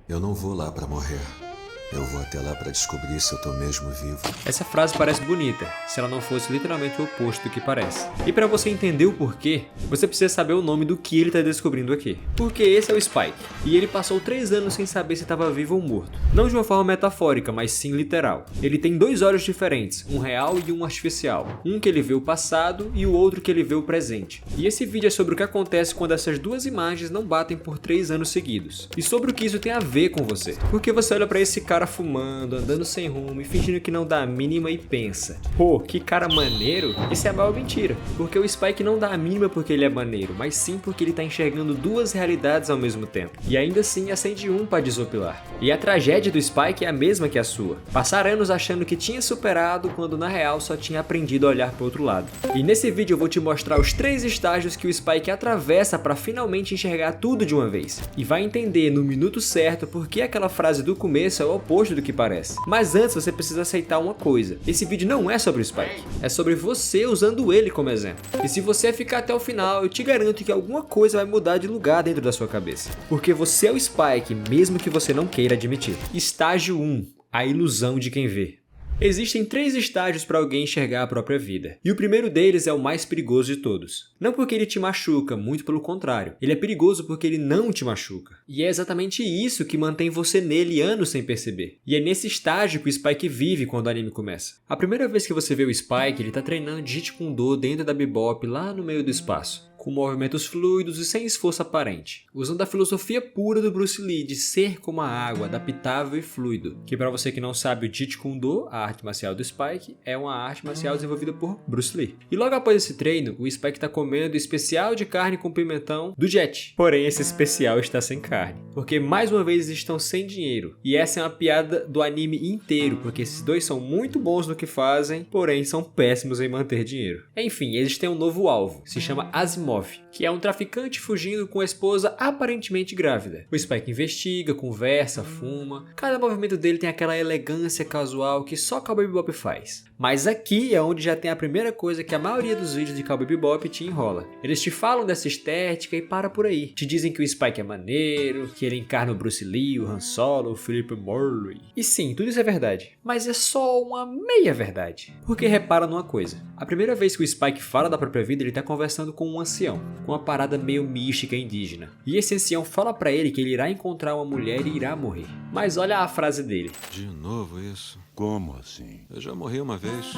Eu não vou lá pra morrer. Eu vou até lá pra descobrir se eu tô mesmo vivo. Essa frase parece bonita, se ela não fosse literalmente o oposto do que parece. E para você entender o porquê, você precisa saber o nome do que ele está descobrindo aqui. Porque esse é o Spike, e ele passou 3 anos sem saber se estava vivo ou morto. Não de uma forma metafórica, mas sim literal. Ele tem 2 olhos diferentes, um real e um artificial. Um que ele vê o passado e o outro que ele vê o presente. E esse vídeo é sobre o que acontece quando essas duas imagens não batem por 3 anos seguidos. E sobre o que isso tem a ver com você. Porque você olha para esse cara fumando, andando sem rumo e fingindo que não dá a mínima e pensa: pô, que cara maneiro. Isso é a maior mentira, porque o Spike não dá a mínima porque ele é maneiro, mas sim porque ele tá enxergando 2 realidades ao mesmo tempo. E ainda assim acende um pra desopilar. E a tragédia do Spike é a mesma que a sua. Passar anos achando que tinha superado quando na real só tinha aprendido a olhar pro outro lado. E nesse vídeo eu vou te mostrar os 3 estágios que o Spike atravessa pra finalmente enxergar tudo de uma vez. E vai entender no minuto certo porque aquela frase do começo é o oposto do que parece. Mas antes você precisa aceitar uma coisa: esse vídeo não é sobre o Spike, é sobre você usando ele como exemplo. E se você ficar até o final, eu te garanto que alguma coisa vai mudar de lugar dentro da sua cabeça. Porque você é o Spike, mesmo que você não queira admitir. Estágio 1: a ilusão de quem vê. Existem 3 estágios para alguém enxergar a própria vida, e o primeiro deles é o mais perigoso de todos. Não porque ele te machuca, muito pelo contrário, ele é perigoso porque ele não te machuca. E é exatamente isso que mantém você nele anos sem perceber. E é nesse estágio que o Spike vive quando o anime começa. A primeira vez que você vê o Spike, ele tá treinando Jeet Kune Do dentro da Bebop lá no meio do espaço, com movimentos fluidos e sem esforço aparente, usando a filosofia pura do Bruce Lee de ser como a água, adaptável e fluido, que para você que não sabe, o Jeet Kune Do, a arte marcial do Spike, é uma arte marcial desenvolvida por Bruce Lee. E logo após esse treino, o Spike está comendo especial de carne com pimentão do Jet. Porém, esse especial está sem carne, porque mais uma vez eles estão sem dinheiro. E essa é uma piada do anime inteiro, porque esses dois são muito bons no que fazem, porém são péssimos em manter dinheiro. Enfim, eles têm um novo alvo, se chama Asimov, que é um traficante fugindo com a esposa aparentemente grávida. O Spike investiga, conversa, fuma. Cada movimento dele tem aquela elegância casual que só Cowboy Bebop faz. Mas aqui é onde já tem a primeira coisa que a maioria dos vídeos de Cowboy Bebop te enrola. Eles te falam dessa estética e para por aí. Te dizem que o Spike é maneiro, que ele encarna o Bruce Lee, o Han Solo, o Philip Morley. E sim, tudo isso é verdade. Mas é só uma meia verdade. Porque repara numa coisa: a primeira vez que o Spike fala da própria vida, ele tá conversando com um ancião, com uma parada meio mística indígena. E esse ancião fala pra ele que ele irá encontrar uma mulher e irá morrer. Mas olha a frase dele: De novo isso? Como assim? Eu já morri uma vez.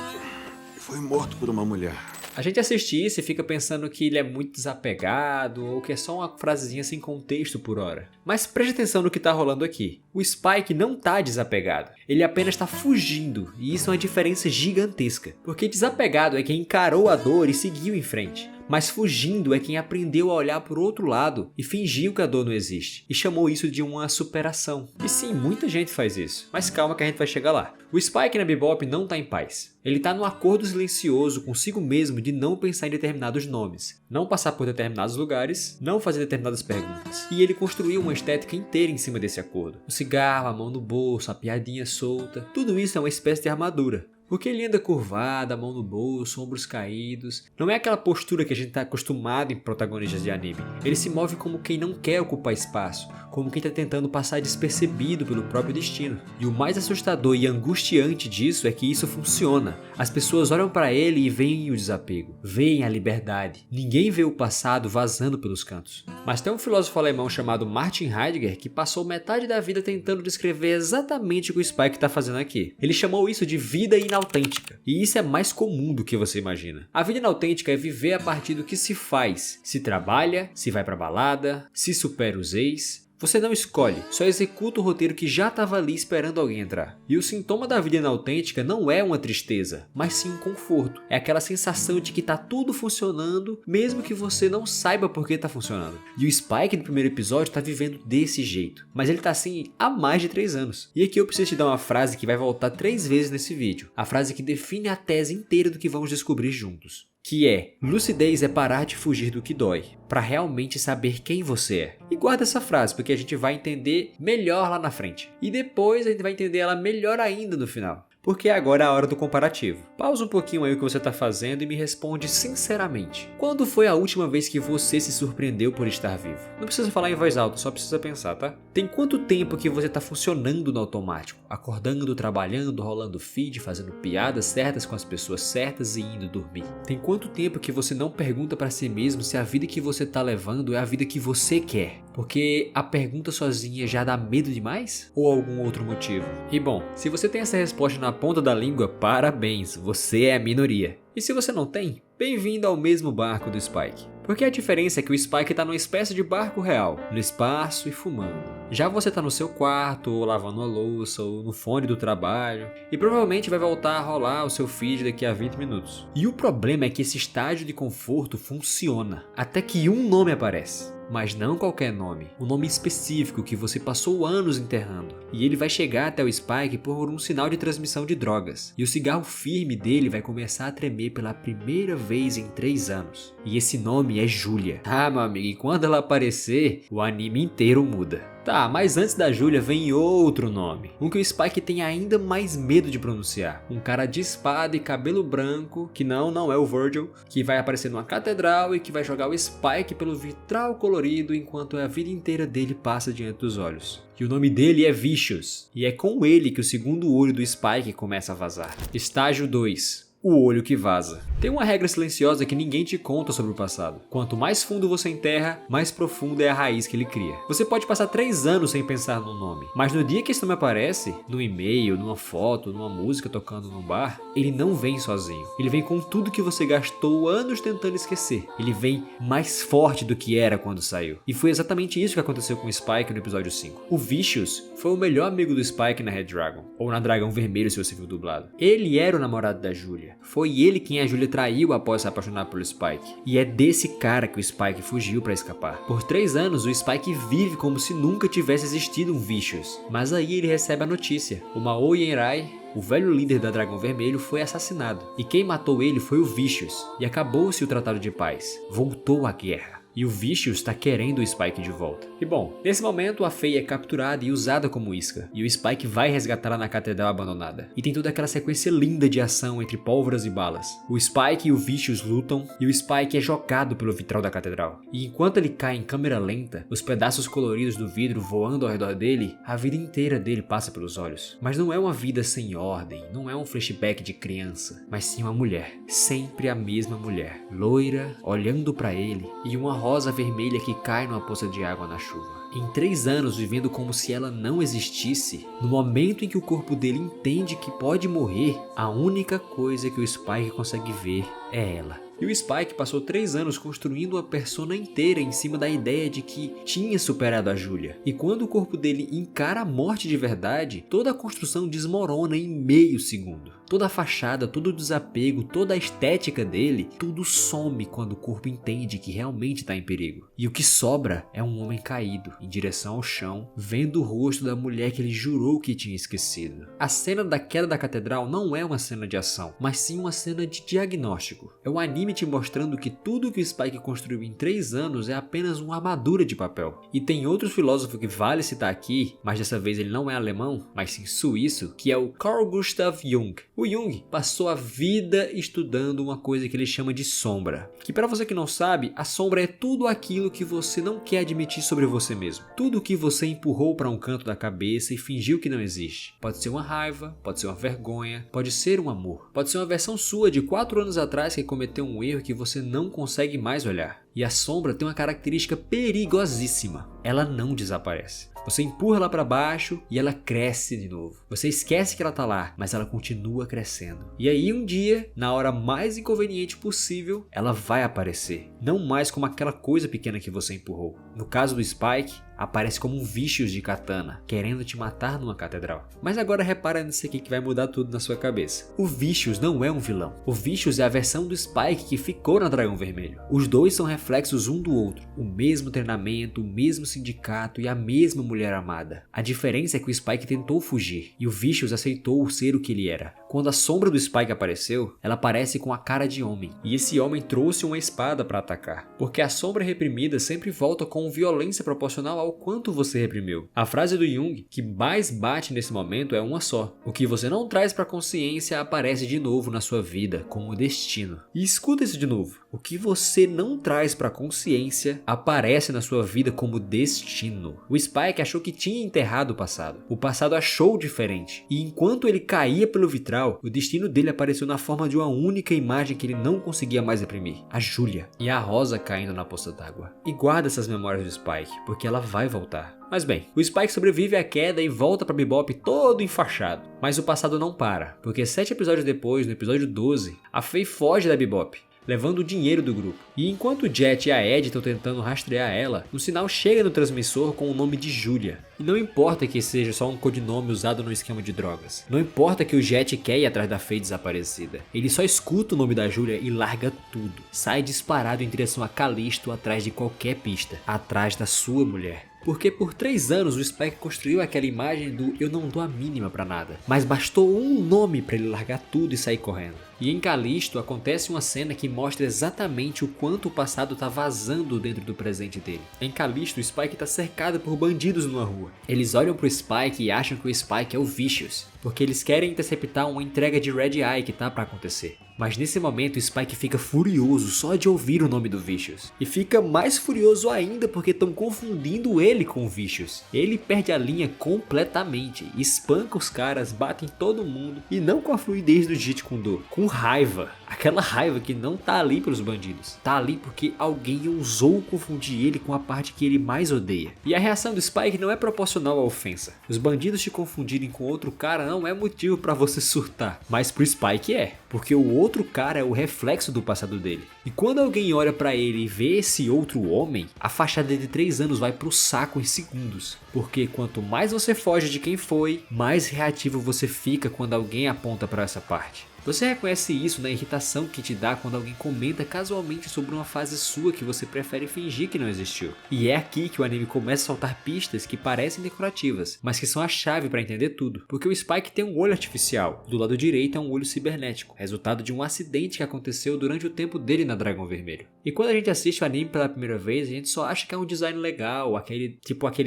Fui morto por uma mulher. a gente assiste isso e fica pensando que ele é muito desapegado ou que é só uma frasezinha sem contexto por hora. Mas preste atenção no que tá rolando aqui. O Spike não tá desapegado, ele apenas tá fugindo, e isso é uma diferença gigantesca. Porque desapegado é quem encarou a dor e seguiu em frente. Mas fugindo é quem aprendeu a olhar por outro lado e fingiu que a dor não existe, e chamou isso de uma superação. E sim, muita gente faz isso, mas calma que a gente vai chegar lá. O Spike na Bebop não tá em paz. Ele tá num acordo silencioso consigo mesmo de não pensar em determinados nomes, não passar por determinados lugares, não fazer determinadas perguntas. E ele construiu uma estética inteira em cima desse acordo. O cigarro, a mão no bolso, a piadinha solta, tudo isso é uma espécie de armadura. Porque ele anda curvado, a mão no bolso, ombros caídos. Não é aquela postura que a gente está acostumado em protagonistas de anime. Ele se move como quem não quer ocupar espaço, como quem está tentando passar despercebido pelo próprio destino. E o mais assustador e angustiante disso é que isso funciona. As pessoas olham para ele e veem o desapego, veem a liberdade. Ninguém vê o passado vazando pelos cantos. Mas tem um filósofo alemão chamado Martin Heidegger que passou metade da vida tentando descrever exatamente o que o Spike está fazendo aqui. Ele chamou isso de vida inautêntica. E isso é mais comum do que você imagina. A vida inautêntica é viver a partir do que se faz. Se trabalha, se vai pra balada, se supera os ex. Você não escolhe, só executa o roteiro que já estava ali esperando alguém entrar. E o sintoma da vida inautêntica não é uma tristeza, mas sim um conforto. É aquela sensação de que tá tudo funcionando, mesmo que você não saiba por que tá funcionando. E o Spike no primeiro episódio tá vivendo desse jeito. Mas ele tá assim há mais de 3 anos. E aqui eu preciso te dar uma frase que vai voltar 3 vezes nesse vídeo. A frase que define a tese inteira do que vamos descobrir juntos. Que é: lucidez é parar de fugir do que dói, para realmente saber quem você é. E guarda essa frase, porque a gente vai entender melhor lá na frente. E depois a gente vai entender ela melhor ainda no final. porque agora é a hora do comparativo. Pausa um pouquinho aí o que você está fazendo e me responde sinceramente. Quando foi a última vez que você se surpreendeu por estar vivo? Não precisa falar em voz alta, só precisa pensar, tá? Tem quanto tempo que você está funcionando no automático? Acordando, trabalhando, rolando feed, fazendo piadas certas com as pessoas certas e indo dormir? Tem quanto tempo que você não pergunta para si mesmo se a vida que você está levando é a vida que você quer? Porque a pergunta sozinha já dá medo demais? Ou algum outro motivo? E bom, se você tem essa resposta na ponta da língua, parabéns, você é a minoria. E se você não tem, bem-vindo ao mesmo barco do Spike. Porque a diferença é que o Spike está numa espécie de barco real, no espaço e fumando. Já você está no seu quarto, ou lavando a louça, ou no fone do trabalho, e provavelmente vai voltar a rolar o seu feed daqui a 20 minutos. E o problema é que esse estágio de conforto funciona, até que um nome aparece. Mas não qualquer nome, um nome específico que você passou anos enterrando. E ele vai chegar até o Spike por um sinal de transmissão de drogas. E o cigarro firme dele vai começar a tremer pela primeira vez em 3 anos. E esse nome é Julia. Ah, meu amigo, e quando ela aparecer, o anime inteiro muda. Tá, mas antes da Julia vem outro nome. Um que o Spike tem ainda mais medo de pronunciar. Um cara de espada e cabelo branco, que não é o Virgil, que vai aparecer numa catedral e que vai jogar o Spike pelo vitral colorido enquanto a vida inteira dele passa diante dos olhos. E o nome dele é Vicious. E é com ele que o segundo olho do Spike começa a vazar. Estágio 2. O olho que vaza. Tem uma regra silenciosa que ninguém te conta sobre o passado. Quanto mais fundo você enterra, mais profunda é a raiz que ele cria. Você pode passar 3 anos sem pensar no nome, mas no dia que esse nome aparece, no e-mail, numa foto, numa música tocando num bar, ele não vem sozinho. Ele vem com tudo que você gastou anos tentando esquecer. Ele vem mais forte do que era quando saiu. E foi exatamente isso que aconteceu com o Spike no episódio 5. O Vicious foi o melhor amigo do Spike na Red Dragon, ou na Dragão Vermelho se você viu dublado. Ele era o namorado da Julia. Foi ele quem a Julia traiu após se apaixonar pelo Spike. E é desse cara que o Spike fugiu para escapar. Por 3 anos, o Spike vive como se nunca tivesse existido um Vicious. Mas aí ele recebe a notícia. O Mao Yenrai, o velho líder da Dragão Vermelho, foi assassinado. E quem matou ele foi o Vicious. E acabou-se o Tratado de Paz. Voltou a guerra. E o Vicious está querendo o Spike de volta. E bom, nesse momento a Faye é capturada e usada como isca. E o Spike vai resgatá-la na catedral abandonada. E tem toda aquela sequência linda de ação entre pólvoras e balas. O Spike e o Vicious lutam e o Spike é jogado pelo vitral da catedral. E enquanto ele cai em câmera lenta, os pedaços coloridos do vidro voando ao redor dele, a vida inteira dele passa pelos olhos. Mas não é uma vida sem ordem, não é um flashback de criança, mas sim uma mulher. Sempre a mesma mulher. Loira, olhando para ele e uma rosa vermelha que cai numa poça de água na chuva. Em 3 anos vivendo como se ela não existisse, no momento em que o corpo dele entende que pode morrer, a única coisa que o Spike consegue ver é ela. E o Spike passou 3 anos construindo uma persona inteira em cima da ideia de que tinha superado a Julia. E quando o corpo dele encara a morte de verdade, toda a construção desmorona em meio segundo. Toda a fachada, todo o desapego, toda a estética dele, tudo some quando o corpo entende que realmente está em perigo. E o que sobra é um homem caído, em direção ao chão, vendo o rosto da mulher que ele jurou que tinha esquecido. A cena da queda da catedral não é uma cena de ação, mas sim uma cena de diagnóstico. É um anime te mostrando que tudo que o Spike construiu em 3 anos é apenas uma armadura de papel. E tem outro filósofo que vale citar aqui, mas dessa vez ele não é alemão, mas sim suíço, que é o Carl Gustav Jung. O Jung passou a vida estudando uma coisa que ele chama de sombra. Que para você que não sabe, a sombra é tudo aquilo que você não quer admitir sobre você mesmo. Tudo que você empurrou para um canto da cabeça e fingiu que não existe. Pode ser uma raiva, pode ser uma vergonha, pode ser um amor. Pode ser uma versão sua de 4 anos atrás que cometeu um erro que você não consegue mais olhar. E a sombra tem uma característica perigosíssima. Ela não desaparece. Você empurra ela para baixo e ela cresce de novo. Você esquece que ela tá lá, mas ela continua crescendo. E aí um dia, na hora mais inconveniente possível, ela vai aparecer. Não mais como aquela coisa pequena que você empurrou. No caso do Spike, aparece como um Vicious de katana, querendo te matar numa catedral. Mas agora repara nisso aqui que vai mudar tudo na sua cabeça. O Vicious não é um vilão. O Vicious é a versão do Spike que ficou na Dragão Vermelho. Os dois são reflexos um do outro. O mesmo treinamento, o mesmo sindicato e a mesma mulher amada. A diferença é que o Spike tentou fugir e o Vicious aceitou ser o que ele era. Quando a sombra do Spike apareceu, ela aparece com a cara de homem. E esse homem trouxe uma espada para atacar. Porque a sombra reprimida sempre volta com violência proporcional ao ao quanto você reprimiu. A frase do Jung que mais bate nesse momento é uma só: o que você não traz para a consciência aparece de novo na sua vida como destino. E escuta isso de novo: o que você não traz para a consciência aparece na sua vida como destino. O Spike achou que tinha enterrado o passado. O passado achou diferente. E enquanto ele caía pelo vitral, o destino dele apareceu na forma de uma única imagem que ele não conseguia mais reprimir: a Julia e a Rosa caindo na poça d'água. E guarda essas memórias do Spike, porque ela vai voltar. Mas bem, o Spike sobrevive à queda e volta para Bebop todo enfaixado. Mas o passado não para, porque 7 episódios depois, no episódio 12, a Faye foge da Bebop, levando o dinheiro do grupo. E enquanto o Jet e a Ed estão tentando rastrear ela, um sinal chega no transmissor com o nome de Julia. E não importa que seja só um codinome usado no esquema de drogas. Não importa que o Jet quer ir atrás da Faye desaparecida. Ele só escuta o nome da Julia e larga tudo. Sai disparado em direção a Callisto atrás de qualquer pista. Atrás da sua mulher. Porque por 3 anos o Spike construiu aquela imagem do eu não dou a mínima pra nada. Mas bastou um nome pra ele largar tudo e sair correndo. E em Callisto acontece uma cena que mostra exatamente o quanto o passado tá vazando dentro do presente dele. Em Callisto, o Spike tá cercado por bandidos numa rua. Eles olham pro Spike e acham que o Spike é o Vicious, porque eles querem interceptar uma entrega de Red Eye que tá pra acontecer. Mas nesse momento o Spike fica furioso só de ouvir o nome do Vicious. E fica mais furioso ainda porque estão confundindo ele com o Vicious. Ele perde a linha completamente, espanca os caras, bate em todo mundo e não com a fluidez do Jeet Kune Do, com raiva. Aquela raiva que não tá ali pelos bandidos, tá ali porque alguém ousou confundir ele com a parte que ele mais odeia. E a reação do Spike não é proporcional à ofensa. Os bandidos te confundirem com outro cara não é motivo pra você surtar, mas pro Spike é, porque o outro cara é o reflexo do passado dele. E quando alguém olha pra ele e vê esse outro homem, a fachada de 3 anos vai pro saco em segundos. Porque quanto mais você foge de quem foi, mais reativo você fica quando alguém aponta pra essa parte. Você reconhece isso na irritação que te dá quando alguém comenta casualmente sobre uma fase sua que você prefere fingir que não existiu. E é aqui que o anime começa a soltar pistas que parecem decorativas, mas que são a chave para entender tudo. Porque o Spike tem um olho artificial, do lado direito é um olho cibernético, resultado de um acidente que aconteceu durante o tempo dele na Dragão Vermelho. E quando a gente assiste o anime pela primeira vez, a gente só acha que é um design legal, aquele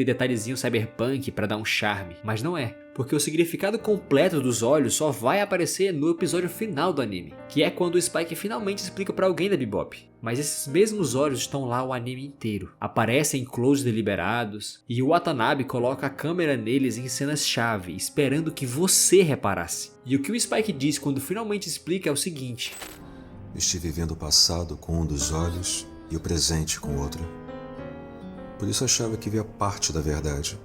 detalhezinho cyberpunk para dar um charme, mas não é. Porque o significado completo dos olhos só vai aparecer no episódio final do anime, que é quando o Spike finalmente explica pra alguém da Bebop. Mas esses mesmos olhos estão lá o anime inteiro, aparecem em close deliberados, e o Watanabe coloca a câmera neles em cenas-chave, esperando que você reparasse. E o que o Spike diz quando finalmente explica é o seguinte: estive vendo o passado com um dos olhos e o presente com o outro. Por isso achava que via parte da verdade,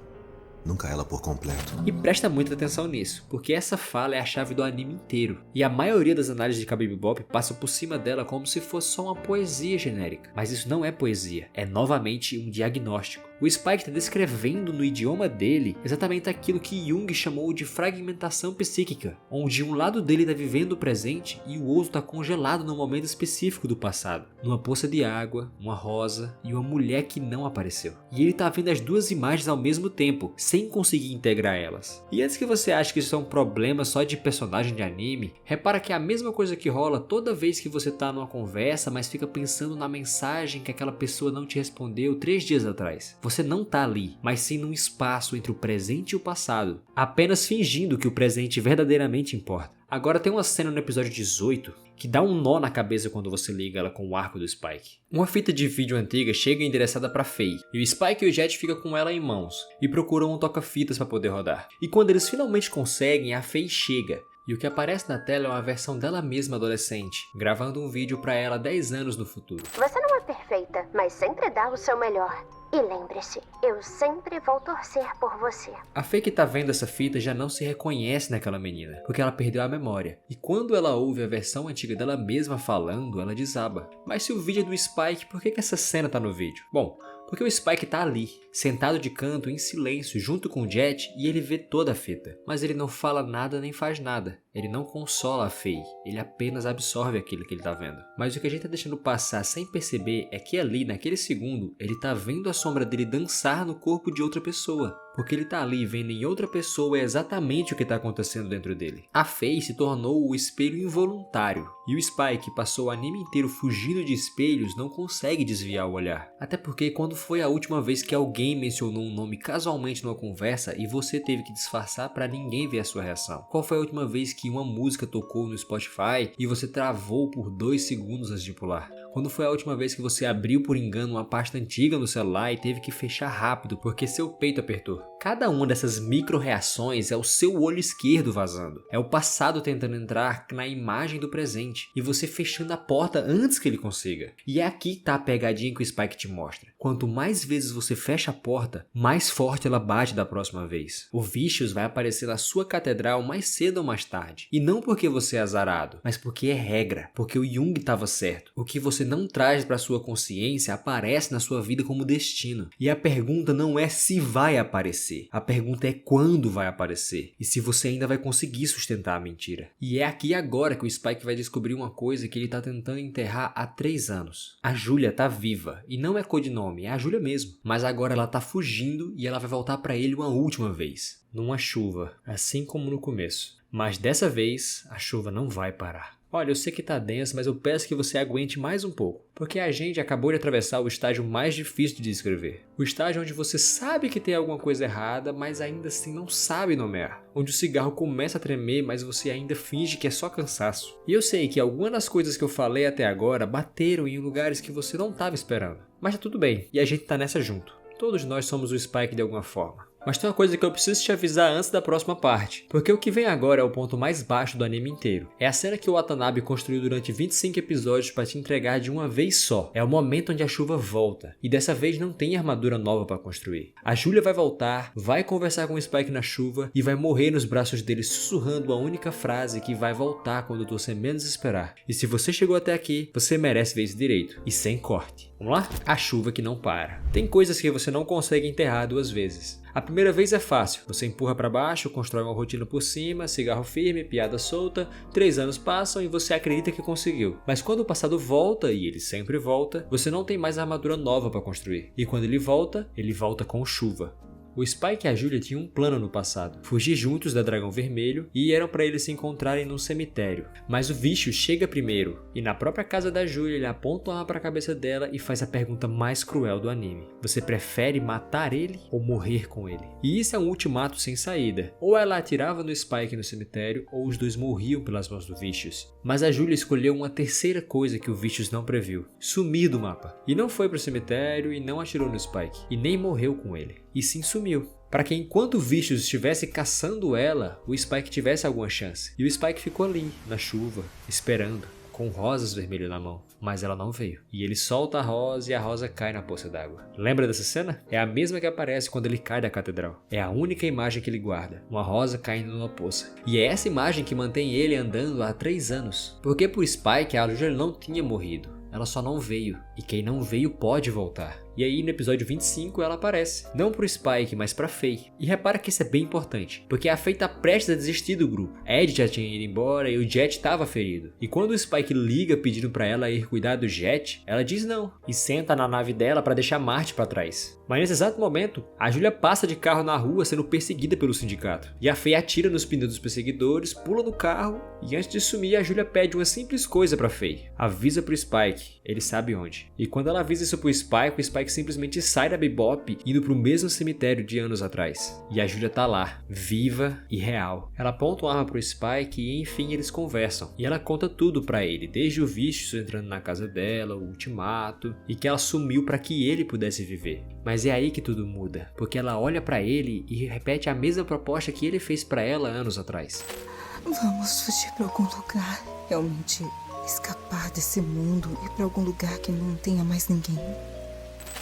nunca ela por completo. E presta muita atenção nisso, porque essa fala é a chave do anime inteiro. E a maioria das análises de Cowboy Bebop passa por cima dela como se fosse só uma poesia genérica. Mas isso não é poesia, é novamente um diagnóstico. O Spike está descrevendo no idioma dele exatamente aquilo que Jung chamou de fragmentação psíquica, onde um lado dele está vivendo o presente e o outro está congelado num momento específico do passado, numa poça de água, uma rosa e uma mulher que não apareceu. E ele está vendo as duas imagens ao mesmo tempo, sem conseguir integrar elas. E antes que você ache que isso é um problema só de personagem de anime, repara que é a mesma coisa que rola toda vez que você está numa conversa, mas fica pensando na mensagem que aquela pessoa não te respondeu 3 dias atrás. Você não tá ali, mas sim num espaço entre o presente e o passado, apenas fingindo que o presente verdadeiramente importa. Agora tem uma cena no episódio 18 que dá um nó na cabeça quando você liga ela com o arco do Spike. Uma fita de vídeo antiga chega endereçada pra Faye, e o Spike e o Jet ficam com ela em mãos, e procuram um toca-fitas para poder rodar. E quando eles finalmente conseguem, a Faye chega. E o que aparece na tela é uma versão dela mesma adolescente, gravando um vídeo pra ela 10 anos no futuro. Você não é perfeita, mas sempre dá o seu melhor. E lembre-se, eu sempre vou torcer por você. A Faye que tá vendo essa fita já não se reconhece naquela menina, porque ela perdeu a memória. E quando ela ouve a versão antiga dela mesma falando, ela desaba. Mas se o vídeo é do Spike, por que essa cena tá no vídeo? Bom, porque o Spike tá ali, sentado de canto, em silêncio, junto com o Jet, e ele vê toda a fita. Mas ele não fala nada nem faz nada. Ele não consola a Faye, ele apenas absorve aquilo que ele tá vendo. Mas o que a gente tá deixando passar sem perceber é que ali, naquele segundo, ele tá vendo a sombra dele dançar no corpo de outra pessoa. porque ele tá ali vendo em outra pessoa exatamente o que tá acontecendo dentro dele. A Faye se tornou o espelho involuntário, e o Spike passou o anime inteiro fugindo de espelhos, não consegue desviar o olhar. Até porque quando foi a última vez que alguém mencionou um nome casualmente numa conversa e você teve que disfarçar para ninguém ver a sua reação? Qual foi a última vez que uma música tocou no Spotify e você travou por 2 segundos antes de pular? Quando foi a última vez que você abriu por engano uma pasta antiga no celular e teve que fechar rápido porque seu peito apertou? Cada uma dessas micro-reações é o seu olho esquerdo vazando. É o passado tentando entrar na imagem do presente e você fechando a porta antes que ele consiga. E é aqui que tá a pegadinha que o Spike te mostra. Quanto mais vezes você fecha a porta, mais forte ela bate da próxima vez. O Vicious vai aparecer na sua catedral mais cedo ou mais tarde. E não porque você é azarado, mas porque é regra. Porque o Jung estava certo. O que você não traz para sua consciência aparece na sua vida como destino. E a pergunta não é se vai aparecer. A pergunta é quando vai aparecer e se você ainda vai conseguir sustentar a mentira. E é aqui agora que o Spike vai descobrir uma coisa que ele tá tentando enterrar há 3 anos. A Julia tá viva e não é codinome, é a Julia mesmo. Mas agora ela tá fugindo e ela vai voltar pra ele uma última vez. Numa chuva, assim como no começo. Mas dessa vez, a chuva não vai parar. Olha, eu sei que tá denso, mas eu peço que você aguente mais um pouco, porque a gente acabou de atravessar o estágio mais difícil de descrever. O estágio onde você sabe que tem alguma coisa errada, mas ainda assim não sabe nomear. Onde o cigarro começa a tremer, mas você ainda finge que é só cansaço. E eu sei que algumas das coisas que eu falei até agora bateram em lugares que você não estava esperando. Mas tá tudo bem, e a gente tá nessa junto. Todos nós somos o Spike de alguma forma. Mas tem uma coisa que eu preciso te avisar antes da próxima parte, porque o que vem agora é o ponto mais baixo do anime inteiro. É a cena que o Watanabe construiu durante 25 episódios para te entregar de uma vez só. É o momento onde a chuva volta, e dessa vez não tem armadura nova para construir. A Julia vai voltar, vai conversar com o Spike na chuva e vai morrer nos braços dele sussurrando a única frase que vai voltar quando você menos esperar. E se você chegou até aqui, você merece ver isso direito, e sem corte. Vamos lá? A chuva que não para. Tem coisas que você não consegue enterrar 2 vezes. A primeira vez é fácil, você empurra para baixo, constrói uma rotina por cima, cigarro firme, piada solta, 3 anos passam e você acredita que conseguiu. Mas quando o passado volta, e ele sempre volta, você não tem mais armadura nova para construir. E quando ele volta com chuva. O Spike e a Julia tinham um plano no passado, fugir juntos da Dragão Vermelho e eram para eles se encontrarem num cemitério. Mas o Vicious chega primeiro e na própria casa da Julia ele aponta uma arma para a cabeça dela e faz a pergunta mais cruel do anime. Você prefere matar ele ou morrer com ele? E isso é um ultimato sem saída. Ou ela atirava no Spike no cemitério ou os dois morriam pelas mãos do Vicious. Mas a Julia escolheu uma terceira coisa que o Vicious não previu: sumir do mapa. E não foi pro cemitério e não atirou no Spike e nem morreu com ele. E sim sumiu. Para que enquanto o Vicious estivesse caçando ela, o Spike tivesse alguma chance. E o Spike ficou ali, na chuva, esperando, com rosas vermelhas na mão. Mas ela não veio. E ele solta a rosa e a rosa cai na poça d'água. Lembra dessa cena? É a mesma que aparece quando ele cai da catedral. É a única imagem que ele guarda. Uma rosa caindo numa poça. E é essa imagem que mantém ele andando há 3 anos. Porque pro Spike a Julia não tinha morrido. Ela só não veio. E quem não veio pode voltar. E aí no episódio 25 ela aparece. Não pro Spike, mas pra Faye. E repara que isso é bem importante, porque a Faye tá prestes a desistir do grupo. Ed já tinha ido embora e o Jet tava ferido. E quando o Spike liga pedindo pra ela ir cuidar do Jet, ela diz não. E senta na nave dela pra deixar Marty pra trás. Mas nesse exato momento, a Julia passa de carro na rua sendo perseguida pelo sindicato. E a Faye atira nos pneus dos perseguidores, pula no carro e antes de sumir a Julia pede uma simples coisa pra Faye. Avisa pro Spike, ele sabe onde. E quando ela avisa isso pro Spike, o Spike simplesmente sai da Bebop indo pro mesmo cemitério de anos atrás. E a Julia tá lá, viva e real. Ela aponta uma arma pro Spike e enfim eles conversam. E ela conta tudo pra ele, desde o Vicious entrando na casa dela, o ultimato, e que ela sumiu pra que ele pudesse viver. Mas é aí que tudo muda, porque ela olha pra ele e repete a mesma proposta que ele fez pra ela anos atrás. Vamos fugir pra algum lugar, realmente escapar desse mundo e pra algum lugar que não tenha mais ninguém.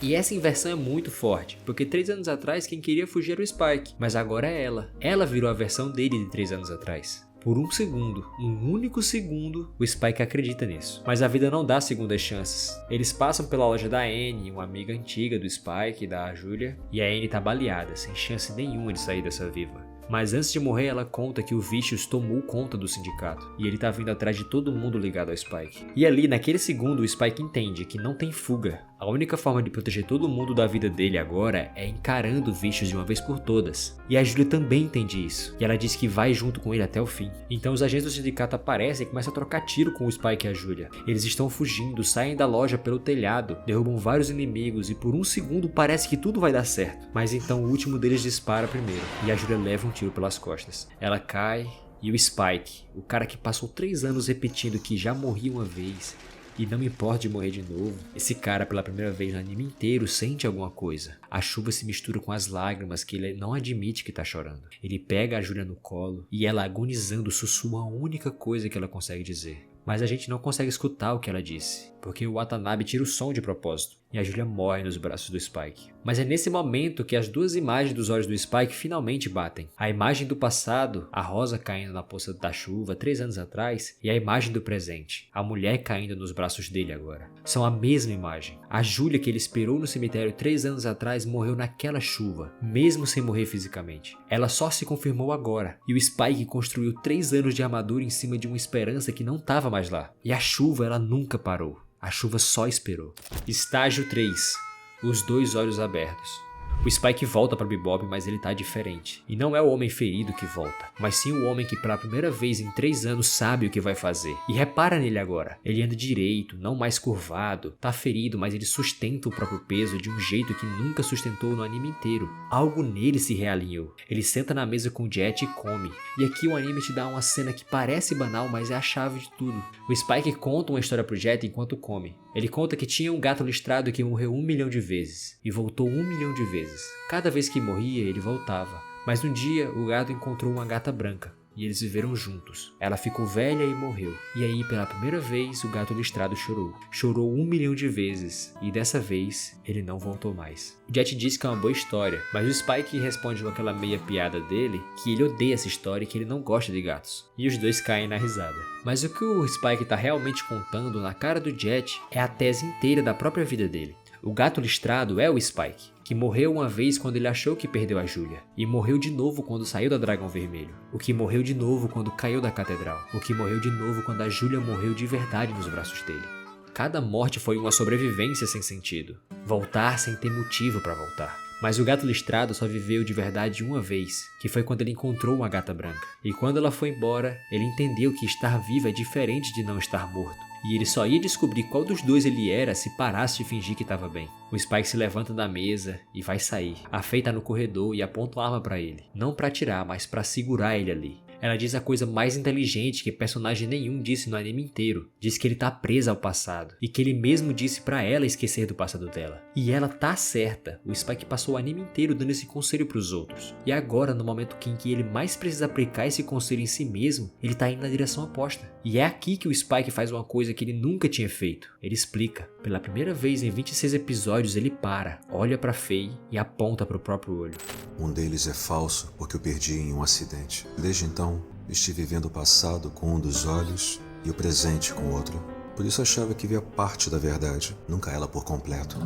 E essa inversão é muito forte, porque 3 anos atrás quem queria fugir era o Spike, mas agora é ela. Ela virou a versão dele de 3 anos atrás. Por um segundo, um único segundo, o Spike acredita nisso. Mas a vida não dá segundas chances. Eles passam pela loja da Annie, uma amiga antiga do Spike e da Julia, e a Annie tá baleada, sem chance nenhuma de sair dessa viva. Mas antes de morrer ela conta que o Vicious tomou conta do sindicato e ele tá vindo atrás de todo mundo ligado ao Spike. E ali naquele segundo o Spike entende que não tem fuga. A única forma de proteger todo mundo da vida dele agora é encarando Vicious de uma vez por todas. E a Julia também entende isso, e ela diz que vai junto com ele até o fim. Então os agentes do sindicato aparecem e começam a trocar tiro com o Spike e a Julia. Eles estão fugindo, saem da loja pelo telhado, derrubam vários inimigos e por um segundo parece que tudo vai dar certo. Mas então o último deles dispara primeiro, e a Julia leva um tiro pelas costas. Ela cai e o Spike, o cara que passou 3 anos repetindo que já morria uma vez e não me importa de morrer de novo, esse cara pela primeira vez no anime inteiro sente alguma coisa. A chuva se mistura com as lágrimas que ele não admite que tá chorando. Ele pega a Julia no colo e ela, agonizando, sussurra a única coisa que ela consegue dizer. Mas a gente não consegue escutar o que ela disse, porque o Watanabe tira o som de propósito e a Julia morre nos braços do Spike. Mas é nesse momento que as duas imagens dos olhos do Spike finalmente batem. A imagem do passado, a rosa caindo na poça da chuva 3 anos atrás, e a imagem do presente, a mulher caindo nos braços dele agora. São a mesma imagem. A Julia que ele esperou no cemitério 3 anos atrás morreu naquela chuva, mesmo sem morrer fisicamente. Ela só se confirmou agora, e o Spike construiu 3 anos de armadura em cima de uma esperança que não estava mais lá. E a chuva, ela nunca parou. A chuva só esperou. Estágio 3. Os 2 olhos abertos. O Spike volta para Bebop, mas ele tá diferente. E não é o homem ferido que volta, mas sim o homem que pela primeira vez em 3 anos sabe o que vai fazer. E repara nele agora. Ele anda direito, não mais curvado. Tá ferido, mas ele sustenta o próprio peso de um jeito que nunca sustentou no anime inteiro. Algo nele se realinhou. Ele senta na mesa com o Jet e come. E aqui o anime te dá uma cena que parece banal, mas é a chave de tudo. O Spike conta uma história pro Jet enquanto come. Ele conta que tinha um gato listrado que morreu 1 milhão de vezes. E voltou 1 milhão de vezes. Cada vez que morria, ele voltava. Mas um dia, o gato encontrou uma gata branca. E eles viveram juntos. Ela ficou velha e morreu. E aí, pela primeira vez, o gato listrado chorou. Chorou 1 milhão de vezes. E dessa vez, ele não voltou mais. O Jet diz que é uma boa história. Mas o Spike responde com aquela meia piada dele que ele odeia essa história e que ele não gosta de gatos. E os dois caem na risada. Mas o que o Spike tá realmente contando na cara do Jet é a tese inteira da própria vida dele. O gato listrado é o Spike, que morreu uma vez quando ele achou que perdeu a Julia, e morreu de novo quando saiu da Dragão Vermelho, o que morreu de novo quando caiu da Catedral, o que morreu de novo quando a Julia morreu de verdade nos braços dele. Cada morte foi uma sobrevivência sem sentido, voltar sem ter motivo para voltar. Mas o gato listrado só viveu de verdade uma vez, que foi quando ele encontrou uma gata branca. E quando ela foi embora, ele entendeu que estar vivo é diferente de não estar morto. E ele só ia descobrir qual dos dois ele era se parasse de fingir que estava bem. O Spike se levanta da mesa e vai sair. A Faye tá no corredor e aponta uma arma para ele. Não para atirar, mas para segurar ele ali. Ela diz a coisa mais inteligente que personagem nenhum disse no anime inteiro. Diz que ele tá preso ao passado. E que ele mesmo disse pra ela esquecer do passado dela. E ela tá certa. O Spike passou o anime inteiro dando esse conselho pros outros. E agora, no momento em que ele mais precisa aplicar esse conselho em si mesmo, ele tá indo na direção oposta. E é aqui que o Spike faz uma coisa que ele nunca tinha feito. Ele explica. Pela primeira vez em 26 episódios, ele para, olha pra Faye e aponta pro próprio olho. Um deles é falso porque eu perdi em um acidente. Desde então, estive vendo o passado com um dos olhos e o presente com o outro. Por isso achava que via parte da verdade, nunca ela por completo.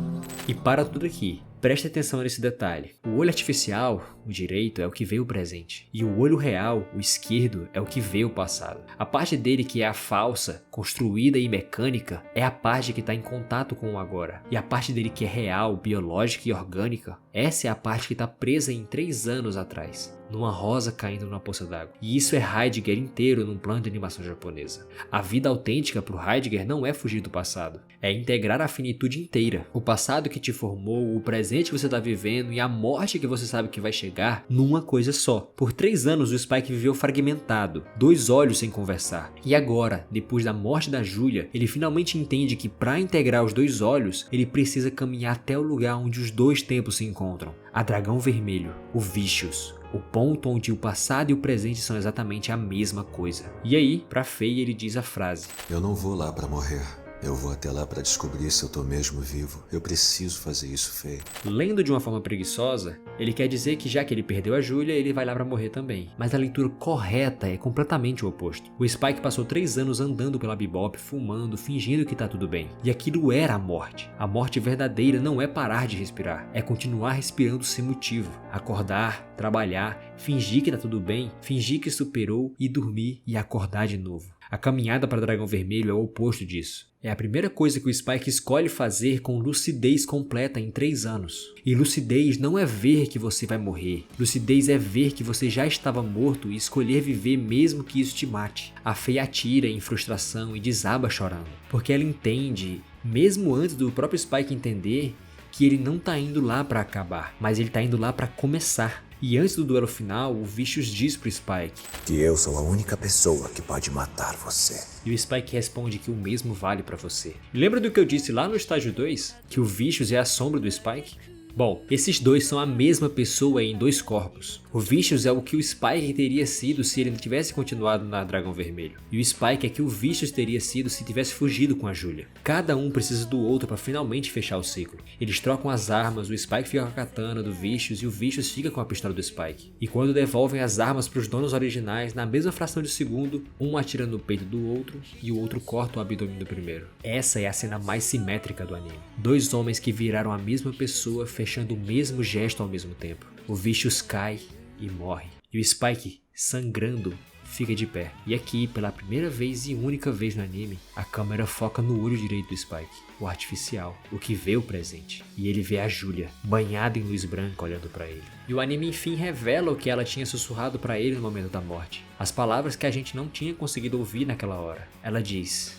E para tudo aqui. Preste atenção nesse detalhe. O olho artificial, o direito, é o que vê o presente. E o olho real, o esquerdo, é o que vê o passado. A parte dele que é a falsa, construída e mecânica, é a parte que está em contato com o agora. E a parte dele que é real, biológica e orgânica, essa é a parte que está presa em 3 anos atrás, numa rosa caindo numa poça d'água. E isso é Heidegger inteiro num plano de animação japonesa. A vida autêntica para o Heidegger não é fugir do passado, é integrar a finitude inteira. O passado que te formou, o presente que você está vivendo e a morte que você sabe que vai chegar numa coisa só. Por 3 anos o Spike viveu fragmentado, 2 olhos sem conversar. E agora, depois da morte da Julia, ele finalmente entende que para integrar os 2 olhos, ele precisa caminhar até o lugar onde os 2 tempos se encontram. A Dragão Vermelho, o Vicious. O ponto onde o passado e o presente são exatamente a mesma coisa. E aí, pra Faye ele diz a frase: Eu não vou lá pra morrer. Eu vou até lá para descobrir se eu tô mesmo vivo. Eu preciso fazer isso, Faye. Lendo de uma forma preguiçosa, ele quer dizer que já que ele perdeu a Julia, ele vai lá para morrer também. Mas a leitura correta é completamente o oposto. O Spike passou 3 anos andando pela Bebop, fumando, fingindo que tá tudo bem. E aquilo era a morte. A morte verdadeira não é parar de respirar, é continuar respirando sem motivo. Acordar, trabalhar, fingir que tá tudo bem, fingir que superou e dormir e acordar de novo. A caminhada para Dragão Vermelho é o oposto disso. É a primeira coisa que o Spike escolhe fazer com lucidez completa em 3 anos. E lucidez não é ver que você vai morrer. Lucidez é ver que você já estava morto e escolher viver mesmo que isso te mate. A Faye atira em frustração e desaba chorando. Porque ela entende, mesmo antes do próprio Spike entender, que ele não tá indo lá para acabar, mas ele tá indo lá para começar. E antes do duelo final, o Vicious diz pro Spike que eu sou a única pessoa que pode matar você. E o Spike responde que o mesmo vale pra você. E lembra do que eu disse lá no estágio 2? Que o Vicious é a sombra do Spike? Bom, esses dois são a mesma pessoa em 2 corpos. O Vicious é o que o Spike teria sido se ele tivesse continuado na Dragão Vermelho. E o Spike é que o Vicious teria sido se tivesse fugido com a Julia. Cada um precisa do outro para finalmente fechar o ciclo. Eles trocam as armas, o Spike fica com a katana do Vicious e o Vicious fica com a pistola do Spike. E quando devolvem as armas para os donos originais, na mesma fração de segundo, um atira no peito do outro e o outro corta o abdômen do primeiro. Essa é a cena mais simétrica do anime. 2 homens que viraram a mesma pessoa fechando o mesmo gesto ao mesmo tempo. O Vicious cai e morre. E o Spike, sangrando, fica de pé. E aqui, pela primeira vez e única vez no anime, a câmera foca no olho direito do Spike, o artificial, o que vê o presente. E ele vê a Julia, banhada em luz branca, olhando pra ele. E o anime enfim revela o que ela tinha sussurrado pra ele no momento da morte. As palavras que a gente não tinha conseguido ouvir naquela hora. Ela diz: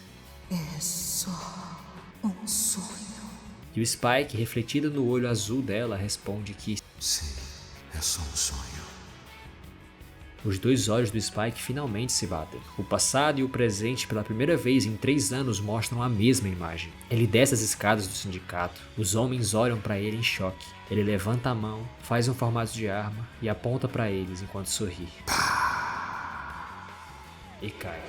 É só um sonho. E o Spike, refletido no olho azul dela, responde que Sim, é só um sonho. os 2 olhos do Spike finalmente se batem. O passado e o presente, pela primeira vez em 3 anos, mostram a mesma imagem. Ele desce as escadas do sindicato. Os homens olham para ele em choque. Ele levanta a mão, faz um formato de arma e aponta para eles enquanto sorri. E cai.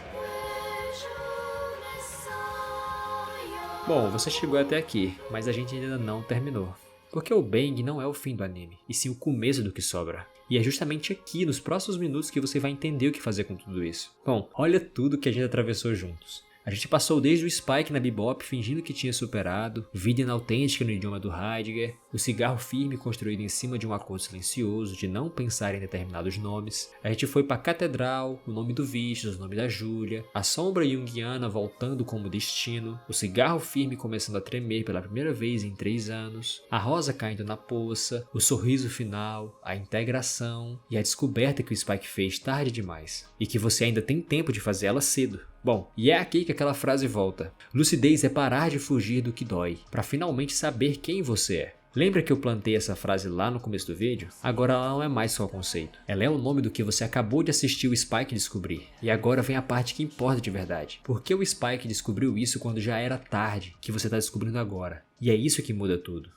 Bom, você chegou até aqui, mas a gente ainda não terminou. Porque o Bang não é o fim do anime, e sim o começo do que sobra. E é justamente aqui, nos próximos minutos, que você vai entender o que fazer com tudo isso. Bom, olha tudo que a gente atravessou juntos. A gente passou desde o Spike na Bebop fingindo que tinha superado, vida inautêntica no idioma do Heidegger, o cigarro firme construído em cima de um acordo silencioso de não pensar em determinados nomes. A gente foi pra Catedral, o nome do Vicious, o nome da Julia, a sombra junguiana voltando como destino, o cigarro firme começando a tremer pela primeira vez em 3 anos, a rosa caindo na poça, o sorriso final, a integração e a descoberta que o Spike fez tarde demais, e que você ainda tem tempo de fazer ela cedo. Bom, e é aqui que aquela frase volta. Lucidez é parar de fugir do que dói, para finalmente saber quem você é. Lembra que eu plantei essa frase lá no começo do vídeo? Agora ela não é mais só conceito. Ela é o nome do que você acabou de assistir o Spike descobrir. E agora vem a parte que importa de verdade. Por que o Spike descobriu isso quando já era tarde, que você está descobrindo agora? E é isso que muda tudo.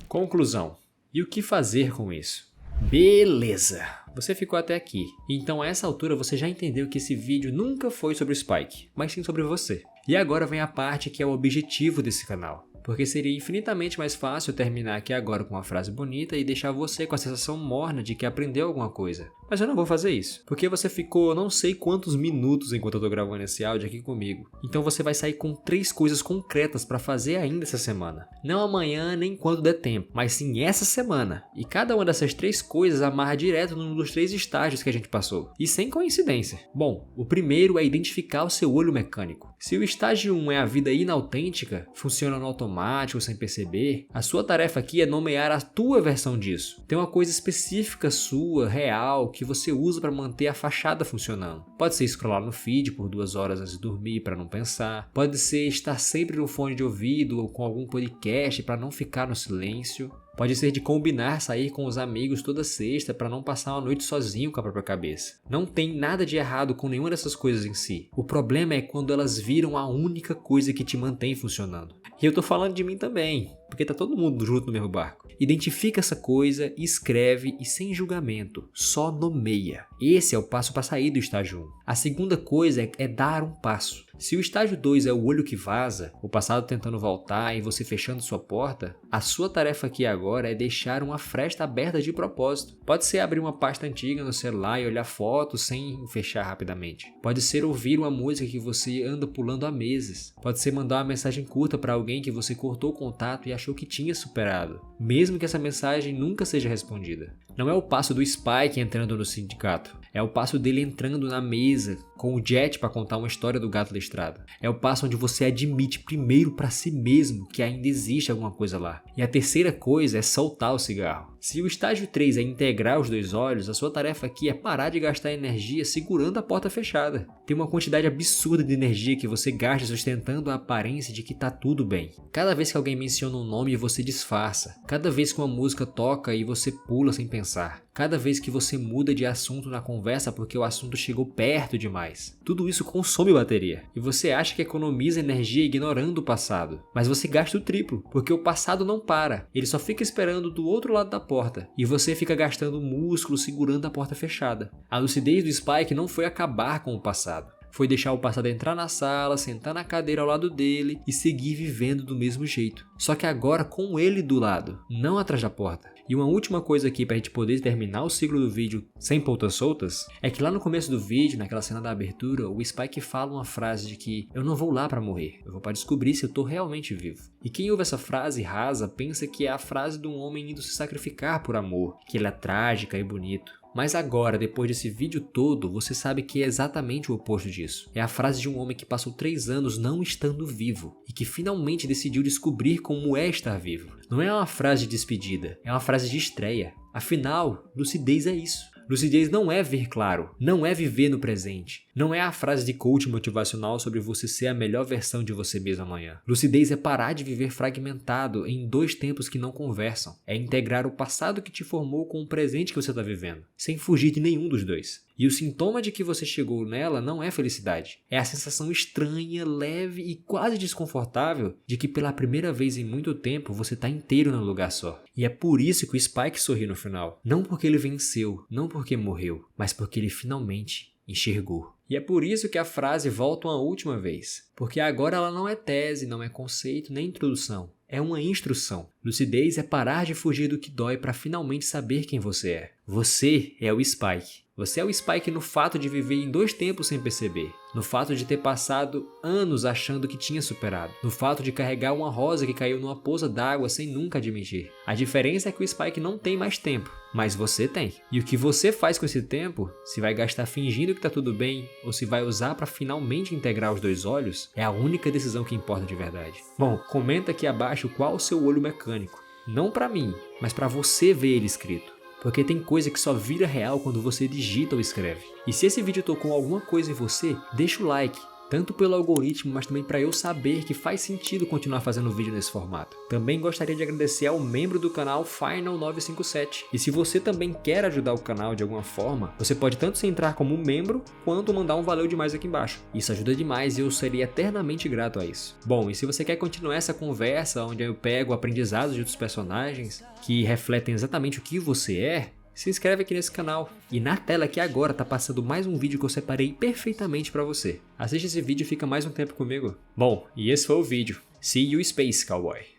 Conclusão. E o que fazer com isso? Beleza! Você ficou até aqui. Então a essa altura você já entendeu que esse vídeo nunca foi sobre o Spike, mas sim sobre você. E agora vem a parte que é o objetivo desse canal. Porque seria infinitamente mais fácil terminar aqui agora com uma frase bonita e deixar você com a sensação morna de que aprendeu alguma coisa. Mas eu não vou fazer isso, porque você ficou não sei quantos minutos enquanto eu tô gravando esse áudio aqui comigo. Então você vai sair com 3 coisas concretas para fazer ainda essa semana. Não amanhã nem quando der tempo, mas sim essa semana. E cada uma dessas 3 coisas amarra direto num dos 3 estágios que a gente passou. E sem coincidência. Bom, o primeiro é identificar o seu olho mecânico. Se o estágio 1 é a vida inautêntica, funciona no automático sem perceber, a sua tarefa aqui é nomear a tua versão disso. Tem uma coisa específica sua, real, que você usa para manter a fachada funcionando. Pode ser scrollar no feed por 2 horas antes de dormir para não pensar. Pode ser estar sempre no fone de ouvido ou com algum podcast para não ficar no silêncio. Pode ser de combinar sair com os amigos toda sexta para não passar uma noite sozinho com a própria cabeça. Não tem nada de errado com nenhuma dessas coisas em si. O problema é quando elas viram a única coisa que te mantém funcionando. E eu tô falando de mim também, porque tá todo mundo junto no mesmo barco. Identifica essa coisa, escreve e sem julgamento, só nomeia. Esse é o passo para sair do estágio 1. A segunda coisa é dar um passo. Se o estágio 2 é o olho que vaza, o passado tentando voltar e você fechando sua porta, a sua tarefa aqui agora é deixar uma fresta aberta de propósito. Pode ser abrir uma pasta antiga no celular e olhar fotos sem fechar rapidamente. Pode ser ouvir uma música que você anda pulando há meses. Pode ser mandar uma mensagem curta para alguém que você cortou o contato e achou que tinha superado, mesmo que essa mensagem nunca seja respondida. Não é o passo do Spike entrando no sindicato. É o passo dele entrando na mesa com o Jet para contar uma história do gato listrado. É o passo onde você admite primeiro para si mesmo que ainda existe alguma coisa lá. E a terceira coisa é soltar o cigarro. Se o estágio 3 é integrar os 2 olhos, a sua tarefa aqui é parar de gastar energia segurando a porta fechada. Tem uma quantidade absurda de energia que você gasta sustentando a aparência de que tá tudo bem. Cada vez que alguém menciona um nome, você disfarça. Cada vez que uma música toca e você pula sem pensar. Cada vez que você muda de assunto na conversa porque o assunto chegou perto demais. Tudo isso consome bateria. E você acha que economiza energia ignorando o passado. Mas você gasta o triplo, porque o passado não para. Ele só fica esperando do outro lado da porta. E você fica gastando músculo segurando a porta fechada. A lucidez do Spike não foi acabar com o passado. Foi deixar o passado entrar na sala, sentar na cadeira ao lado dele e seguir vivendo do mesmo jeito. Só que agora com ele do lado, não atrás da porta. E uma última coisa aqui pra gente poder terminar o ciclo do vídeo sem pontas soltas, é que lá no começo do vídeo, naquela cena da abertura, o Spike fala uma frase de que eu não vou lá pra morrer, eu vou pra descobrir se eu tô realmente vivo. E quem ouve essa frase rasa pensa que é a frase de um homem indo se sacrificar por amor, que ele é trágica e bonito. Mas agora, depois desse vídeo todo, você sabe que é exatamente o oposto disso. É a frase de um homem que passou 3 anos não estando vivo e que finalmente decidiu descobrir como é estar vivo. Não é uma frase de despedida, é uma frase de estreia. Afinal, lucidez é isso. Lucidez não é ver claro, não é viver no presente. Não é a frase de coach motivacional sobre você ser a melhor versão de você mesmo amanhã. Lucidez é parar de viver fragmentado em 2 tempos que não conversam. É integrar o passado que te formou com o presente que você está vivendo, sem fugir de nenhum dos dois. E o sintoma de que você chegou nela não é felicidade. É a sensação estranha, leve e quase desconfortável de que pela primeira vez em muito tempo você está inteiro num lugar só. E é por isso que o Spike sorri no final. Não porque ele venceu, não porque morreu, mas porque ele finalmente enxergou. E é por isso que a frase volta uma última vez. Porque agora ela não é tese, não é conceito, nem introdução. É uma instrução. Lucidez é parar de fugir do que dói para finalmente saber quem você é. Você é o Spike. Você é o Spike no fato de viver em 2 tempos sem perceber. No fato de ter passado anos achando que tinha superado. No fato de carregar uma rosa que caiu numa poça d'água sem nunca admitir. A diferença é que o Spike não tem mais tempo, mas você tem. E o que você faz com esse tempo, se vai gastar fingindo que tá tudo bem, ou se vai usar para finalmente integrar os 2 olhos, é a única decisão que importa de verdade. Bom, comenta aqui abaixo qual o seu olho mecânico. Não para mim, mas para você ver ele escrito. Porque tem coisa que só vira real quando você digita ou escreve. E se esse vídeo tocou alguma coisa em você, deixa o like. Tanto pelo algoritmo, mas também para eu saber que faz sentido continuar fazendo vídeo nesse formato. Também gostaria de agradecer ao membro do canal Final957. E se você também quer ajudar o canal de alguma forma, você pode tanto se entrar como membro, quanto mandar um valeu demais aqui embaixo. Isso ajuda demais e eu seria eternamente grato a isso. Bom, e se você quer continuar essa conversa, onde eu pego aprendizados de outros personagens, que refletem exatamente o que você é, se inscreve aqui nesse canal. E na tela aqui agora tá passando mais um vídeo que eu separei perfeitamente para você. Assiste esse vídeo e fica mais um tempo comigo. Bom, e esse foi o vídeo. See you Space Cowboy.